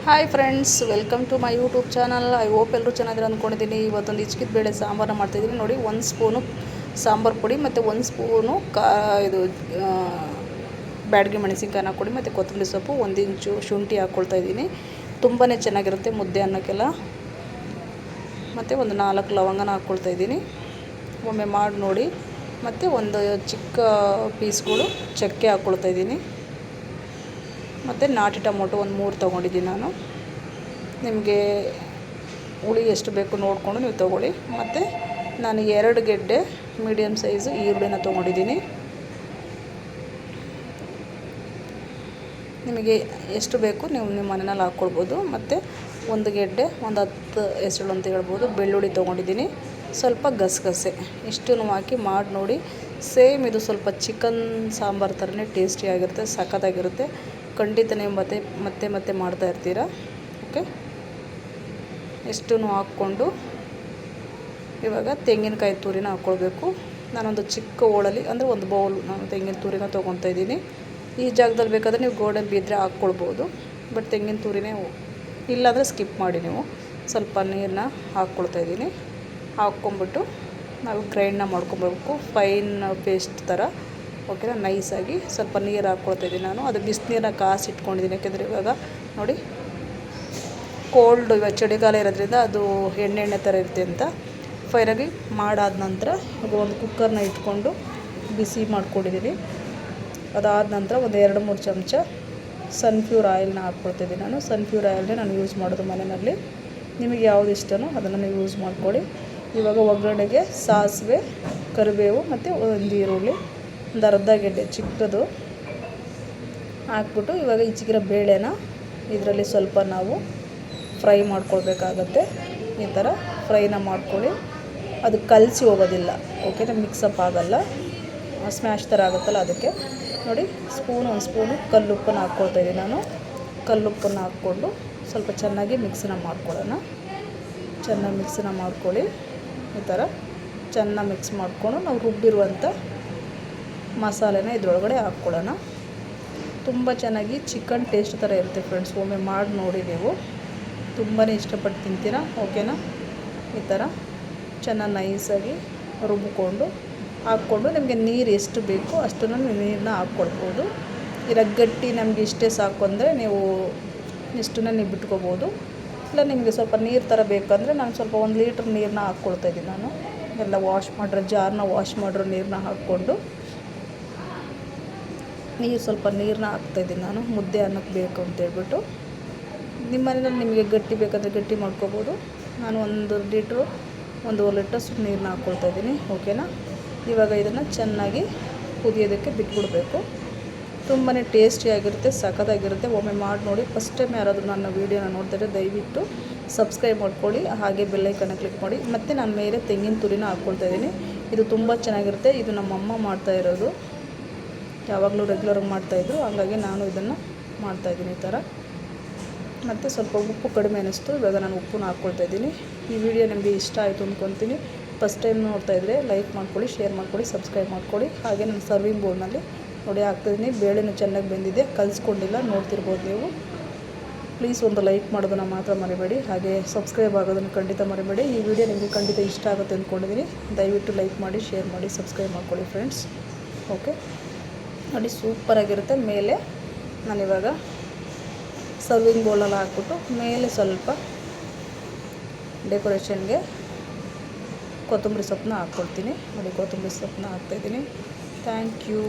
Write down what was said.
Hi friends, welcome to my YouTube channel. I hope ಎಲ್ಲರೂ ಚೆನ್ನಾಗಿರೋ ಅಂದ್ಕೊಂಡಿದ್ದೀನಿ. ಇವತ್ತೊಂದು ಹಿಚ್ಕಿದ ಬೇಳೆ ಸಾಂಬಾರನ್ನ ಮಾಡ್ತಾಯಿದ್ದೀನಿ. ನೋಡಿ, 1 ಸ್ಪೂನು ಸಾಂಬಾರು ಪುಡಿ ಮತ್ತು 1 ಸ್ಪೂನು ಇದು ಬ್ಯಾಡಗಿ ಮೆಣಸಿನ್ಕಾಯಿನ ಹಾಕ್ಕೊಡಿ ಮತ್ತು ಕೊತ್ತಂಬರಿ ಸೊಪ್ಪು, 1 ಇಂಚು ಶುಂಠಿ ಹಾಕ್ಕೊಳ್ತಾಯಿದ್ದೀನಿ. ತುಂಬಾ ಚೆನ್ನಾಗಿರುತ್ತೆ ಮುದ್ದೆ ಅನ್ನೋಕ್ಕೆಲ್ಲ. ಮತ್ತು ಒಂದು 4 ಲವಂಗನ ಹಾಕ್ಕೊಳ್ತಾಯಿದ್ದೀನಿ. ಒಮ್ಮೆ ಮಾಡಿ ನೋಡಿ. ಮತ್ತು ಒಂದು ಚಿಕ್ಕ ಪೀಸ್ಗಳು ಚಕ್ಕೆ ಹಾಕ್ಕೊಳ್ತಾಯಿದ್ದೀನಿ. ಮತ್ತು ನಾಟಿ ಟೊಮೊಟೊ ಒಂದು 3 ತೊಗೊಂಡಿದ್ದೀನಿ ನಾನು. ನಿಮಗೆ ಹುಳಿ ಎಷ್ಟು ಬೇಕು ನೋಡಿಕೊಂಡು ನೀವು ತೊಗೊಳ್ಳಿ. ಮತ್ತು ನಾನು 2 ಗೆಡ್ಡೆ ಮೀಡಿಯಮ್ ಸೈಜು ಈರುಳ್ಳಿನ ತೊಗೊಂಡಿದ್ದೀನಿ. ನಿಮಗೆ ಎಷ್ಟು ಬೇಕು ನೀವು ನಿಮ್ಮ ಮನೆಯಲ್ಲಿ ಹಾಕ್ಕೊಳ್ಬೋದು. ಮತ್ತು 1 ಗೆಡ್ಡೆ, ಒಂದು 10 ಹೆಸರು ಅಂತ ಹೇಳ್ಬೋದು ಬೆಳ್ಳುಳ್ಳಿ ತೊಗೊಂಡಿದ್ದೀನಿ. ಸ್ವಲ್ಪ ಗಸಗಸೆ ಇಷ್ಟನ್ನು ಹಾಕಿ ಮಾಡಿ ನೋಡಿ. ಸೇಮ್ ಇದು ಸ್ವಲ್ಪ ಚಿಕನ್ ಸಾಂಬಾರು ಥರನೇ ಟೇಸ್ಟಿಯಾಗಿರುತ್ತೆ, ಸಖತ್ತಾಗಿರುತ್ತೆ. ಖಂಡಿತ ನೀವು ಮತ್ತೆ ಮಾಡ್ತಾ ಇರ್ತೀರ. ಓಕೆ, ಇಷ್ಟನ್ನು ಹಾಕ್ಕೊಂಡು ಇವಾಗ ತೆಂಗಿನಕಾಯಿ ತುರಿನ ಹಾಕ್ಕೊಳ್ಬೇಕು. ನಾನೊಂದು ಚಿಕ್ಕ ಹೋಳಲ್ಲಿ ಅಂದರೆ ಒಂದು ಬೌಲ್ ನಾನು ತೆಂಗಿನ ತುರಿನ ತೊಗೊತಾ ಇದ್ದೀನಿ. ಈ ಜಾಗದಲ್ಲಿ ಬೇಕಾದರೆ ನೀವು ಗೋಡಂಬಿ ಇದ್ದರೆ ಹಾಕ್ಕೊಳ್ಬೋದು, ಬಟ್ ತೆಂಗಿನ ತುರಿನೇ ಇಲ್ಲಾಂದರೆ ಸ್ಕಿಪ್ ಮಾಡಿ. ನೀವು ಸ್ವಲ್ಪ ನೀರನ್ನ ಹಾಕ್ಕೊಳ್ತಾಯಿದ್ದೀನಿ. ಹಾಕ್ಕೊಂಬಿಟ್ಟು ನಾವು ಗ್ರೈಂಡ್ನ ಮಾಡ್ಕೊಬೇಕು, ಫೈನ್ ಪೇಸ್ಟ್ ಥರ. ಓಕೆನಾ, ನೈಸಾಗಿ ಸ್ವಲ್ಪ ನೀರು ಹಾಕ್ಕೊಳ್ತಾಯಿದ್ದೀನಿ ನಾನು. ಅದು ಬಿಸಿನೀರನ್ನ ಕಾಸಿಟ್ಕೊಂಡಿದ್ದೀನಿ, ಯಾಕೆಂದರೆ ಇವಾಗ ನೋಡಿ ಕೋಲ್ಡ್, ಇವಾಗ ಚಳಿಗಾಲ ಇರೋದ್ರಿಂದ ಅದು ಎಣ್ಣೆ ಥರ ಇರುತ್ತೆ ಅಂತ. ಫೈನಾಗಿ ಮಾಡಾದ ನಂತರ ಈಗ ಒಂದು ಕುಕ್ಕರ್ನ ಇಟ್ಕೊಂಡು ಬಿಸಿ ಮಾಡ್ಕೊಂಡಿದ್ದೀನಿ. ಅದಾದ ನಂತರ ಒಂದು 2-3 ಚಮಚ ಸನ್ಫ್ಯೂರ್ ಆಯಿಲ್ನ ಹಾಕ್ಕೊಳ್ತಿದ್ದೀನಿ ನಾನು. ಸನ್ಫ್ಯೂರ್ ಆಯಿಲ್ನೇ ನಾನು ಯೂಸ್ ಮಾಡೋದು ಮನೆಯಲ್ಲಿ. ನಿಮಗೆ ಯಾವುದು ಇಷ್ಟನೋ ಅದನ್ನು ನೀವು ಯೂಸ್ ಮಾಡ್ಕೊಳ್ಳಿ. ಇವಾಗ ಒಗ್ಗರಣೆಗೆ ಸಾಸಿವೆ, ಕರಿಬೇವು ಮತ್ತು ಒಂದು ಈರುಳ್ಳಿ, ಒಂದು ಅರ್ಧ ಗೆಡ್ಡೆ ಚಿಕ್ಕದು ಹಾಕ್ಬಿಟ್ಟು ಇವಾಗ ಹಿಚ್ಕಿರೋ ಬೇಳೆನ ಇದರಲ್ಲಿ ಸ್ವಲ್ಪ ನಾವು ಫ್ರೈ ಮಾಡ್ಕೊಳ್ಬೇಕಾಗತ್ತೆ. ಈ ಥರ ಫ್ರೈನ ಮಾಡ್ಕೊಳ್ಳಿ. ಅದು ಕಲಸಿ ಹೋಗೋದಿಲ್ಲ. ಓಕೆನಾ, ಮಿಕ್ಸಪ್ ಆಗೋಲ್ಲ, ಸ್ಮ್ಯಾಶ್ ಥರ ಆಗುತ್ತಲ್ಲ ಅದಕ್ಕೆ. ನೋಡಿ, ಒಂದು ಸ್ಪೂನು ಕಲ್ಲುಪ್ಪನ್ನು ಹಾಕ್ಕೊಳ್ತಾಯಿದ್ದೀನಿ ನಾನು. ಕಲ್ಲುಪ್ಪನ್ನು ಹಾಕ್ಕೊಂಡು ಸ್ವಲ್ಪ ಚೆನ್ನಾಗಿ ಮಿಕ್ಸನ್ನ ಮಾಡ್ಕೊಳ್ಳೋಣ. ಚೆನ್ನಾಗಿ ಮಿಕ್ಸನ್ನ ಮಾಡ್ಕೊಳ್ಳಿ. ಈ ಥರ ಚೆನ್ನಾಗಿ ಮಿಕ್ಸ್ ಮಾಡಿಕೊಂಡು ನಾವು ರುಬ್ಬಿರುವಂಥ ಮಸಾಲೆನ ಇದ್ರೊಳಗಡೆ ಹಾಕ್ಕೊಳ್ಳೋಣ. ತುಂಬ ಚೆನ್ನಾಗಿ ಚಿಕನ್ ಟೇಸ್ಟ್ ಥರ ಇರುತ್ತೆ ಫ್ರೆಂಡ್ಸ್. ಒಮ್ಮೆ ಮಾಡಿ ನೋಡಿ, ನೀವು ತುಂಬಾ ಇಷ್ಟಪಟ್ಟು ತಿಂತೀರಾ. ಓಕೆನಾ, ಈ ಥರ ಚೆನ್ನಾಗಿ ನೈಸಾಗಿ ರುಬ್ಬಿಕೊಂಡು ಹಾಕ್ಕೊಂಡು ನಿಮಗೆ ನೀರು ಎಷ್ಟು ಬೇಕೋ ಅಷ್ಟನ್ನು ನೀರನ್ನ ಹಾಕ್ಕೊಳ್ಬೋದು. ಇಲ್ಲ ಗಟ್ಟಿ ನಮಗೆ ಇಷ್ಟೇ ಸಾಕು ಅಂದರೆ ನೀವು ಇಷ್ಟನ್ನ ನೀವು ಬಿಟ್ಕೋಬೋದು. ಇಲ್ಲ ನಿಮಗೆ ಸ್ವಲ್ಪ ನೀರು ಥರ ಬೇಕಂದರೆ ನಾನು ಸ್ವಲ್ಪ 1 ಲೀಟ್ರ್ ನೀರನ್ನ ಹಾಕ್ಕೊಳ್ತಾಯಿದ್ದೀನಿ ನಾನು. ಎಲ್ಲ ಜಾರ್ನ ವಾಶ್ ಮಾಡಿರೋ ನೀರನ್ನ ಹಾಕ್ಕೊಂಡು ಸ್ವಲ್ಪ ನೀರನ್ನ ಹಾಕ್ತಾಯಿದ್ದೀನಿ ನಾನು, ಮುದ್ದೆ ಅನ್ನಕ್ಕೆ ಬೇಕು ಅಂತೇಳ್ಬಿಟ್ಟು. ನಿಮ್ಮ ಮನೇಲಿ ನಿಮಗೆ ಗಟ್ಟಿ ಬೇಕಾದರೆ ಗಟ್ಟಿ ಮಾಡ್ಕೋಬೋದು. ನಾನು 1 ಲೀಟ್ರು 1.5 ಲೀಟರ್ಷ್ಟು ನೀರನ್ನ ಹಾಕ್ಕೊಳ್ತಾಯಿದ್ದೀನಿ. ಓಕೆನಾ, ಇವಾಗ ಇದನ್ನು ಚೆನ್ನಾಗಿ ಕುದಿಯೋದಕ್ಕೆ ಬಿಟ್ಬಿಡಬೇಕು. ತುಂಬಾ ಟೇಸ್ಟಿಯಾಗಿರುತ್ತೆ, ಸಖತ್ತಾಗಿರುತ್ತೆ. ಒಮ್ಮೆ ಮಾಡಿ ನೋಡಿ. ಫಸ್ಟ್ ಟೈಮ್ ಯಾರಾದರೂ ನನ್ನ ವೀಡಿಯೋನ ನೋಡ್ತಾರೆ ದಯವಿಟ್ಟು ಸಬ್ಸ್ಕ್ರೈಬ್ ಮಾಡ್ಕೊಳ್ಳಿ, ಹಾಗೆ ಬೆಲ್ಲೈಕನ್ನ ಕ್ಲಿಕ್ ಮಾಡಿ. ಮತ್ತು ನಾನು ಮೇಲೆ ತೆಂಗಿನ ತುರಿನ ಹಾಕ್ಕೊಳ್ತಾಯಿದ್ದೀನಿ. ಇದು ತುಂಬ ಚೆನ್ನಾಗಿರುತ್ತೆ. ಇದು ನಮ್ಮಮ್ಮ ಮಾಡ್ತಾಯಿರೋದು, ಯಾವಾಗಲೂ ರೆಗ್ಯುಲರಾಗಿ ಮಾಡ್ತಾಯಿದ್ರು, ಹಾಗಾಗಿ ನಾನು ಇದನ್ನು ಮಾಡ್ತಾಯಿದ್ದೀನಿ ಈ ಥರ. ಮತ್ತು ಸ್ವಲ್ಪ ಉಪ್ಪು ಕಡಿಮೆ ಅನ್ನಿಸ್ತು, ಇವಾಗ ನಾನು ಉಪ್ಪನ್ನ ಹಾಕ್ಕೊಳ್ತಾಯಿದ್ದೀನಿ. ಈ ವಿಡಿಯೋ ನಿಮಗೆ ಇಷ್ಟ ಆಯಿತು ಅಂದ್ಕೊತೀನಿ. ಫಸ್ಟ್ ಟೈಮ್ ನೋಡ್ತಾಯಿದ್ರೆ ಲೈಕ್ ಮಾಡ್ಕೊಳ್ಳಿ, ಶೇರ್ ಮಾಡ್ಕೊಳ್ಳಿ, ಸಬ್ಸ್ಕ್ರೈಬ್ ಮಾಡ್ಕೊಳ್ಳಿ. ಹಾಗೆ ನಾನು ಸರ್ವಿಂಗ್ ಬೌಲ್ನಲ್ಲಿ ನೋಡಿ ಹಾಕ್ತಾಯಿದ್ದೀನಿ. ಬೇಳೆನೂ ಚೆನ್ನಾಗಿ ಬೆಂದಿದೆ, ಕಲಿಸ್ಕೊಂಡಿಲ್ಲ, ನೋಡ್ತಿರ್ಬೋದು ನೀವು. ಪ್ಲೀಸ್ ಒಂದು ಲೈಕ್ ಮಾಡೋದನ್ನು ಮಾತ್ರ ಮರಿಬೇಡಿ, ಹಾಗೆ ಸಬ್ಸ್ಕ್ರೈಬ್ ಆಗೋದನ್ನು ಖಂಡಿತ ಮರಿಬೇಡಿ. ಈ ವಿಡಿಯೋ ನಿಮಗೆ ಖಂಡಿತ ಇಷ್ಟ ಆಗುತ್ತೆ ಅಂದ್ಕೊಂಡಿದ್ದೀನಿ. ದಯವಿಟ್ಟು ಲೈಕ್ ಮಾಡಿ, ಶೇರ್ ಮಾಡಿ, ಸಬ್ಸ್ಕ್ರೈಬ್ ಮಾಡ್ಕೊಳ್ಳಿ ಫ್ರೆಂಡ್ಸ್. ಓಕೆ ನೋಡಿ, ಸೂಪರಾಗಿರುತ್ತೆ. ಮೇಲೆ ನಾನಿವಾಗ ಸರ್ವಿಂಗ್ ಬೌಲಲ್ಲಿ ಹಾಕ್ಬಿಟ್ಟು ಮೇಲೆ ಸ್ವಲ್ಪ ಡೆಕೋರೇಷನ್ಗೆ ಕೊತ್ತಂಬರಿ ಸೊಪ್ಪನ್ನ ಹಾಕ್ಕೊಳ್ತೀನಿ. ನೋಡಿ, ಕೊತ್ತಂಬರಿ ಸೊಪ್ಪನ್ನ ಹಾಕ್ತಾಯಿದ್ದೀನಿ. Thank you.